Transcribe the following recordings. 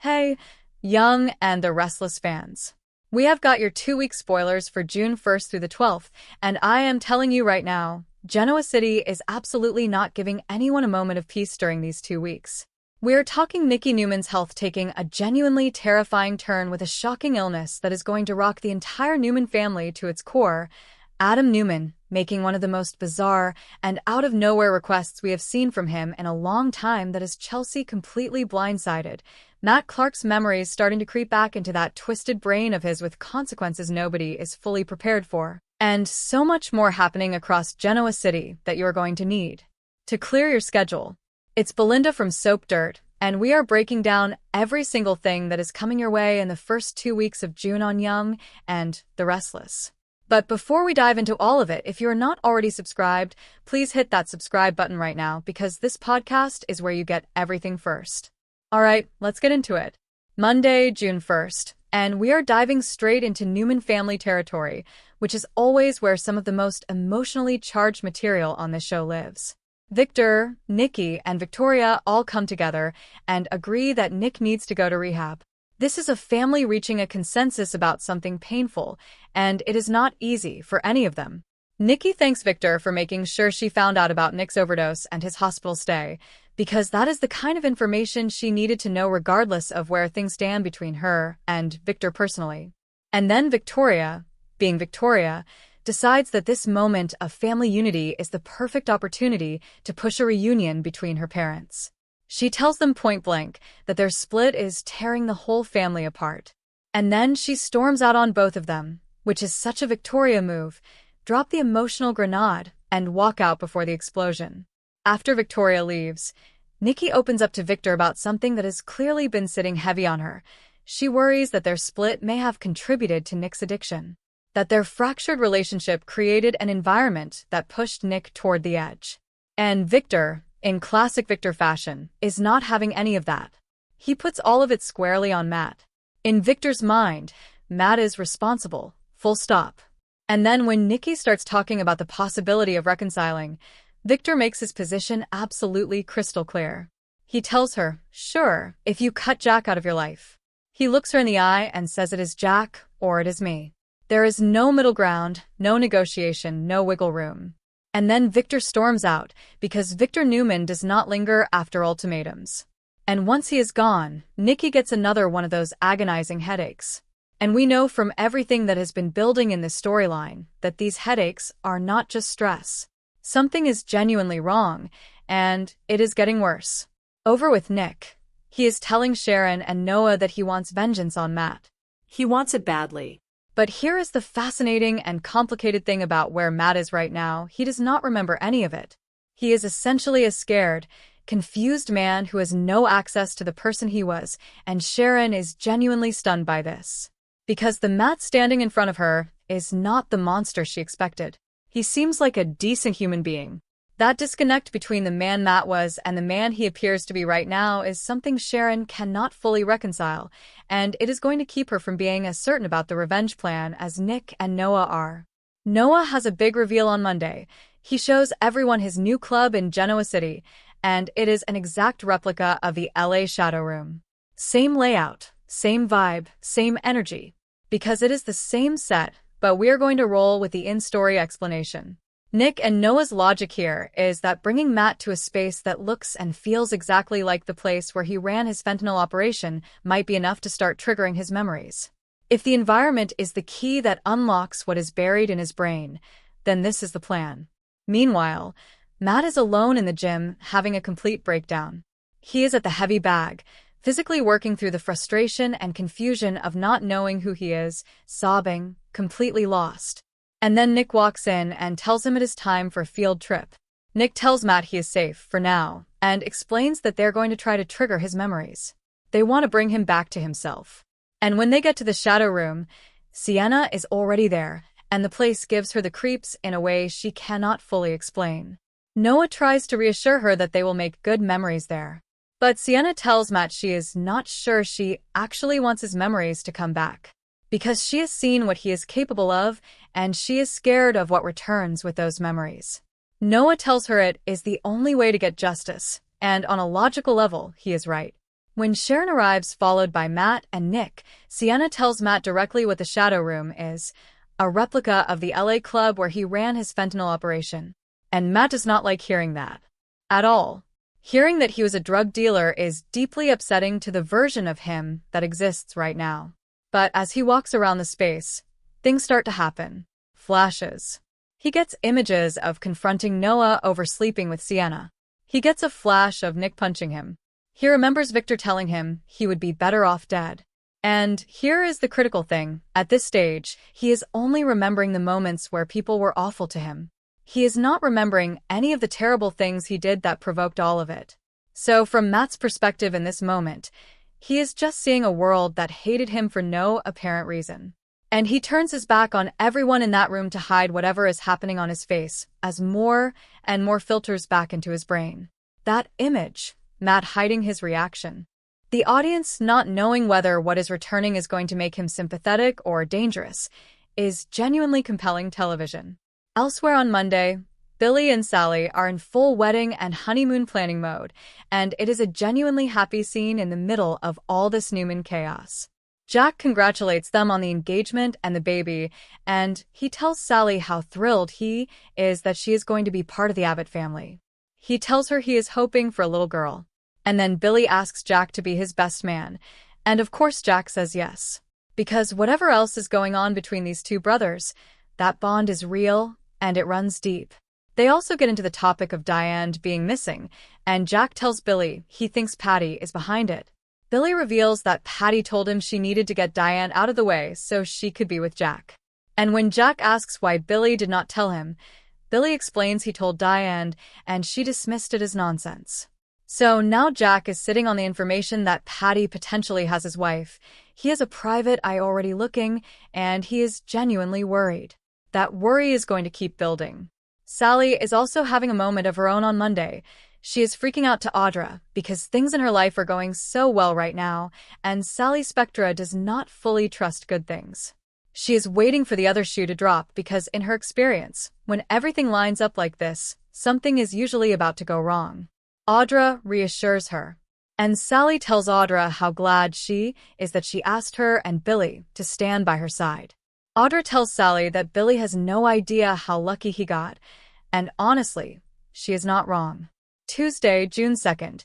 Hey, Young and the Restless fans. We have got your 2-week spoilers for June 1st through the 12th, and I am telling you right now, Genoa City is absolutely not giving anyone a moment of peace during these 2 weeks. We're talking Nikki Newman's health taking a genuinely terrifying turn with a shocking illness that is going to rock the entire Newman family to its core, Adam Newman making one of the most bizarre and out-of-nowhere requests we have seen from him in a long time that has Chelsea completely blindsided. Matt Clark's memories starting to creep back into that twisted brain of his with consequences nobody is fully prepared for. And so much more happening across Genoa City that you're going to need to clear your schedule. It's Belinda from Soap Dirt, and we are breaking down every single thing that is coming your way in the first 2 weeks of June on Young and the Restless. But before we dive into all of it, if you're not already subscribed, please hit that subscribe button right now because this podcast is where you get everything first. All right, let's get into it. Monday, June 1st, and we are diving straight into Newman family territory, which is always where some of the most emotionally charged material on this show lives. Victor, Nikki, and Victoria all come together and agree that Nick needs to go to rehab. This is a family reaching a consensus about something painful, and it is not easy for any of them. Nikki thanks Victor for making sure she found out about Nick's overdose and his hospital stay, because that is the kind of information she needed to know regardless of where things stand between her and Victor personally. And then Victoria, being Victoria, decides that this moment of family unity is the perfect opportunity to push a reunion between her parents. She tells them point blank that their split is tearing the whole family apart. And then she storms out on both of them, which is such a Victoria move, drop the emotional grenade, and walk out before the explosion. After Victoria leaves, Nikki opens up to Victor about something that has clearly been sitting heavy on her. She worries that their split may have contributed to Nick's addiction, that their fractured relationship created an environment that pushed Nick toward the edge. And Victor, in classic Victor fashion, is not having any of that. He puts all of it squarely on Matt. In Victor's mind, Matt is responsible, full stop. And then when Nikki starts talking about the possibility of reconciling, Victor makes his position absolutely crystal clear. He tells her, sure, if you cut Jack out of your life. He looks her in the eye and says it is Jack or it is me. There is no middle ground, no negotiation, no wiggle room. And then Victor storms out, because Victor Newman does not linger after ultimatums. And once he is gone, Nikki gets another one of those agonizing headaches. And we know from everything that has been building in this storyline that these headaches are not just stress. Something is genuinely wrong, and it is getting worse. Over with Nick. He is telling Sharon and Noah that he wants vengeance on Matt. He wants it badly. But here is the fascinating and complicated thing about where Matt is right now. He does not remember any of it. He is essentially a scared, confused man who has no access to the person he was, and Sharon is genuinely stunned by this. Because the Matt standing in front of her is not the monster she expected. He seems like a decent human being. That disconnect between the man Matt was and the man he appears to be right now is something Sharon cannot fully reconcile, and it is going to keep her from being as certain about the revenge plan as Nick and Noah are. Noah has a big reveal on Monday. He shows everyone his new club in Genoa City, and it is an exact replica of the LA Shadow Room. Same layout, same vibe, same energy. Because it is the same set, but we're going to roll with the in-story explanation. Nick and Noah's logic here is that bringing Matt to a space that looks and feels exactly like the place where he ran his fentanyl operation might be enough to start triggering his memories. If the environment is the key that unlocks what is buried in his brain, then this is the plan. Meanwhile, Matt is alone in the gym, having a complete breakdown. He is at the heavy bag, physically working through the frustration and confusion of not knowing who he is, sobbing, completely lost. And then Nick walks in and tells him it is time for a field trip. Nick tells Matt he is safe, for now, and explains that they're going to try to trigger his memories. They want to bring him back to himself. And when they get to the shadow room, Sienna is already there, and the place gives her the creeps in a way she cannot fully explain. Noah tries to reassure her that they will make good memories there. But Sienna tells Matt she is not sure she actually wants his memories to come back. Because she has seen what he is capable of, and she is scared of what returns with those memories. Noah tells her it is the only way to get justice, and on a logical level, he is right. When Sharon arrives followed by Matt and Nick, Sienna tells Matt directly what the Shadow Room is, a replica of the LA club where he ran his fentanyl operation. And Matt does not like hearing that. At all. Hearing that he was a drug dealer is deeply upsetting to the version of him that exists right now. But as he walks around the space, things start to happen. Flashes. He gets images of confronting Noah over sleeping with Sienna. He gets a flash of Nick punching him. He remembers Victor telling him he would be better off dead. And here is the critical thing. At this stage, he is only remembering the moments where people were awful to him. He is not remembering any of the terrible things he did that provoked all of it. So from Matt's perspective in this moment, he is just seeing a world that hated him for no apparent reason. And he turns his back on everyone in that room to hide whatever is happening on his face, as more and more filters back into his brain. That image, Matt hiding his reaction. The audience not knowing whether what is returning is going to make him sympathetic or dangerous, is genuinely compelling television. Elsewhere on Monday, Billy and Sally are in full wedding and honeymoon planning mode, and it is a genuinely happy scene in the middle of all this Newman chaos. Jack congratulates them on the engagement and the baby, and he tells Sally how thrilled he is that she is going to be part of the Abbott family. He tells her he is hoping for a little girl. And then Billy asks Jack to be his best man, and of course Jack says yes. Because whatever else is going on between these two brothers, that bond is real, and it runs deep. They also get into the topic of Diane being missing, and Jack tells Billy he thinks Patty is behind it. Billy reveals that Patty told him she needed to get Diane out of the way so she could be with Jack. And when Jack asks why Billy did not tell him, Billy explains he told Diane, and she dismissed it as nonsense. So now Jack is sitting on the information that Patty potentially has his wife. He has a private eye already looking, and he is genuinely worried. That worry is going to keep building. Sally is also having a moment of her own on Monday. She is freaking out to Audra because things in her life are going so well right now, and Sally Spectra does not fully trust good things. She is waiting for the other shoe to drop because, in her experience, when everything lines up like this, something is usually about to go wrong. Audra reassures her. And Sally tells Audra how glad she is that she asked her and Billy to stand by her side. Audra tells Sally that Billy has no idea how lucky he got, and honestly, she is not wrong. Tuesday, June 2nd,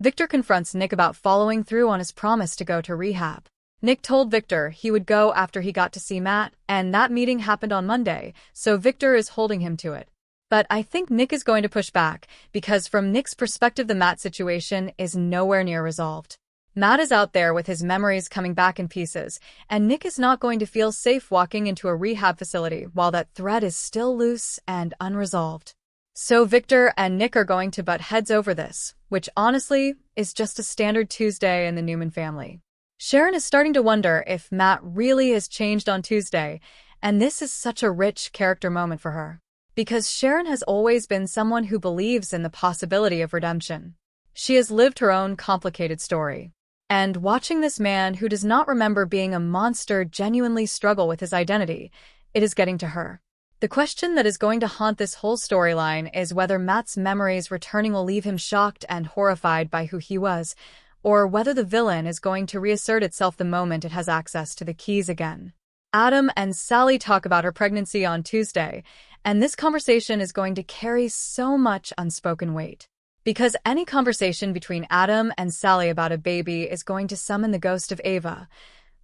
Victor confronts Nick about following through on his promise to go to rehab. Nick told Victor he would go after he got to see Matt, and that meeting happened on Monday, so Victor is holding him to it. But I think Nick is going to push back, because from Nick's perspective the Matt situation is nowhere near resolved. Matt is out there with his memories coming back in pieces, and Nick is not going to feel safe walking into a rehab facility while that thread is still loose and unresolved. So Victor and Nick are going to butt heads over this, which honestly is just a standard Tuesday in the Newman family. Sharon is starting to wonder if Matt really has changed on Tuesday, and this is such a rich character moment for her. Because Sharon has always been someone who believes in the possibility of redemption. She has lived her own complicated story. And watching this man who does not remember being a monster genuinely struggle with his identity, it is getting to her. The question that is going to haunt this whole storyline is whether Matt's memories returning will leave him shocked and horrified by who he was, or whether the villain is going to reassert itself the moment it has access to the keys again. Adam and Sally talk about her pregnancy on Tuesday, and this conversation is going to carry so much unspoken weight. Because any conversation between Adam and Sally about a baby is going to summon the ghost of Ava,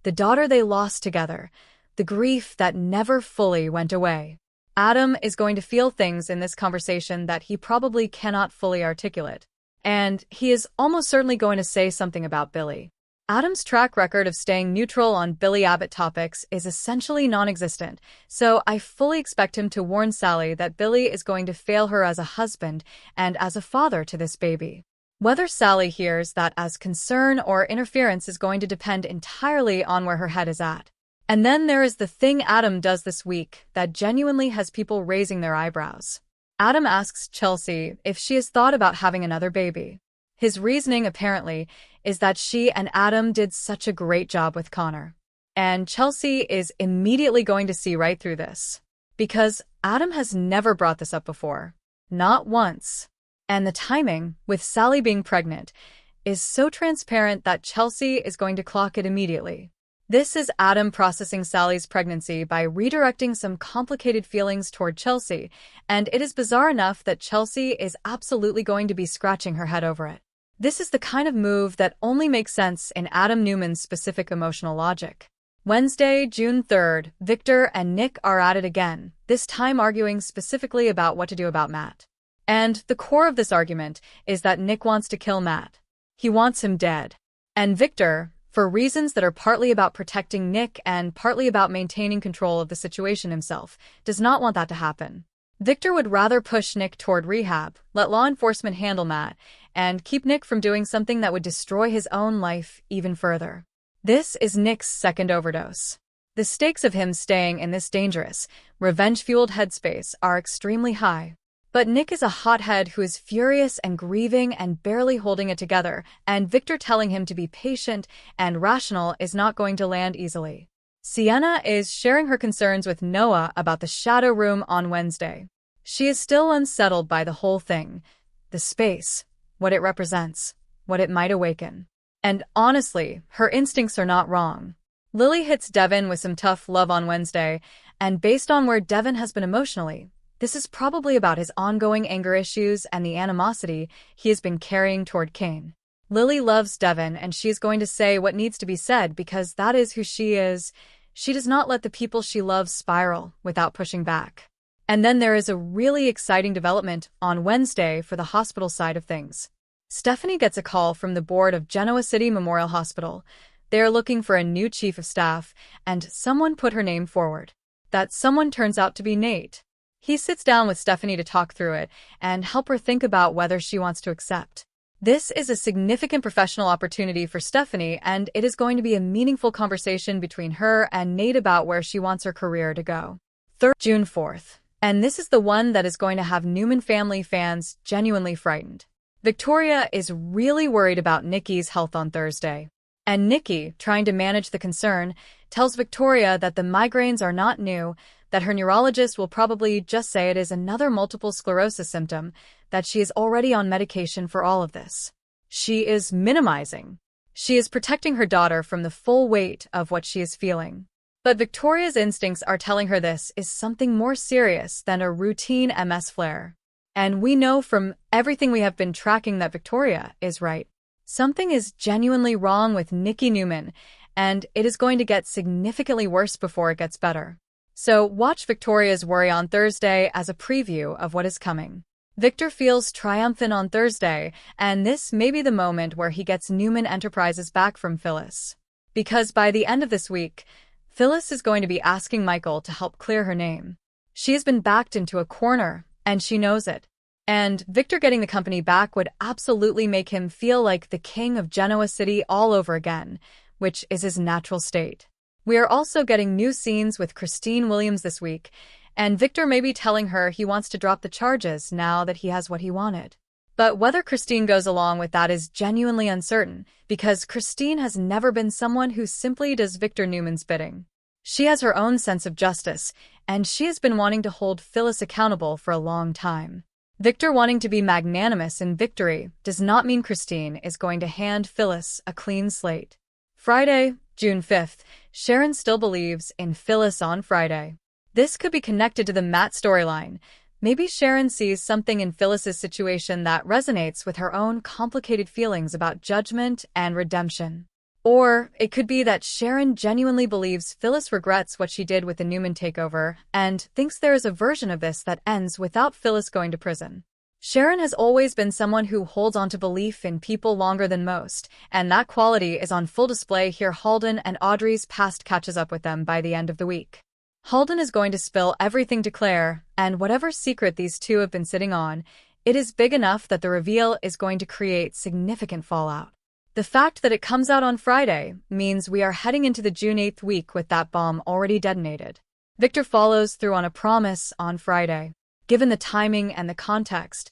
the daughter they lost together, the grief that never fully went away. Adam is going to feel things in this conversation that he probably cannot fully articulate. And he is almost certainly going to say something about Billy. Adam's track record of staying neutral on Billy Abbott topics is essentially non-existent, so I fully expect him to warn Sally that Billy is going to fail her as a husband and as a father to this baby. Whether Sally hears that as concern or interference is going to depend entirely on where her head is at. And then there is the thing Adam does this week that genuinely has people raising their eyebrows. Adam asks Chelsea if she has thought about having another baby. His reasoning, apparently, is that she and Adam did such a great job with Connor. And Chelsea is immediately going to see right through this. Because Adam has never brought this up before. Not once. And the timing, with Sally being pregnant, is so transparent that Chelsea is going to clock it immediately. This is Adam processing Sally's pregnancy by redirecting some complicated feelings toward Chelsea, and it is bizarre enough that Chelsea is absolutely going to be scratching her head over it. This is the kind of move that only makes sense in Adam Newman's specific emotional logic. Wednesday, June 3rd, Victor and Nick are at it again, this time arguing specifically about what to do about Matt. And the core of this argument is that Nick wants to kill Matt. He wants him dead. And Victor, for reasons that are partly about protecting Nick and partly about maintaining control of the situation himself, does not want that to happen. Victor would rather push Nick toward rehab, let law enforcement handle Matt, and keep Nick from doing something that would destroy his own life even further. This is Nick's second overdose. The stakes of him staying in this dangerous, revenge-fueled headspace are extremely high. But Nick is a hothead who is furious and grieving and barely holding it together, and Victor telling him to be patient and rational is not going to land easily. Sienna is sharing her concerns with Noah about the shadow room on Wednesday. She is still unsettled by the whole thing, the space, what it represents, what it might awaken. And honestly, her instincts are not wrong. Lily hits Devin with some tough love on Wednesday, and based on where Devin has been emotionally, this is probably about his ongoing anger issues and the animosity he has been carrying toward Kane. Lily loves Devin, and she's going to say what needs to be said because that is who she is. She does not let the people she loves spiral without pushing back. And then there is a really exciting development on Wednesday for the hospital side of things. Stephanie gets a call from the board of Genoa City Memorial Hospital. They are looking for a new chief of staff, and someone put her name forward. That someone turns out to be Nate. He sits down with Stephanie to talk through it and help her think about whether she wants to accept. This is a significant professional opportunity for Stephanie, and it is going to be a meaningful conversation between her and Nate about where she wants her career to go. June 4th. And this is the one that is going to have Newman family fans genuinely frightened. Victoria is really worried about Nikki's health on Thursday. And Nikki, trying to manage the concern, tells Victoria that the migraines are not new, that her neurologist will probably just say it is another multiple sclerosis symptom, that she is already on medication for all of this. She is minimizing. She is protecting her daughter from the full weight of what she is feeling. But Victoria's instincts are telling her this is something more serious than a routine MS flare. And we know from everything we have been tracking that Victoria is right. Something is genuinely wrong with Nikki Newman, and it is going to get significantly worse before it gets better. So watch Victoria's worry on Thursday as a preview of what is coming. Victor feels triumphant on Thursday, and this may be the moment where he gets Newman Enterprises back from Phyllis. Because by the end of this week, Phyllis is going to be asking Michael to help clear her name. She has been backed into a corner, and she knows it. And Victor getting the company back would absolutely make him feel like the king of Genoa City all over again, which is his natural state. We are also getting new scenes with Christine Williams this week, and Victor may be telling her he wants to drop the charges now that he has what he wanted. But whether Christine goes along with that is genuinely uncertain, because Christine has never been someone who simply does Victor Newman's bidding. She has her own sense of justice, and she has been wanting to hold Phyllis accountable for a long time. Victor wanting to be magnanimous in victory does not mean Christine is going to hand Phyllis a clean slate. Friday, June 5th, Sharon still believes in Phyllis on Friday. This could be connected to the Matt storyline. Maybe Sharon sees something in Phyllis's situation that resonates with her own complicated feelings about judgment and redemption. Or it could be that Sharon genuinely believes Phyllis regrets what she did with the Newman takeover and thinks there is a version of this that ends without Phyllis going to prison. Sharon has always been someone who holds on to belief in people longer than most, and that quality is on full display here. Halden and Audrey's past catches up with them by the end of the week. Halden is going to spill everything to Claire, and whatever secret these two have been sitting on, it is big enough that the reveal is going to create significant fallout. The fact that it comes out on Friday means we are heading into the June 8th week with that bomb already detonated. Victor follows through on a promise on Friday. Given the timing and the context,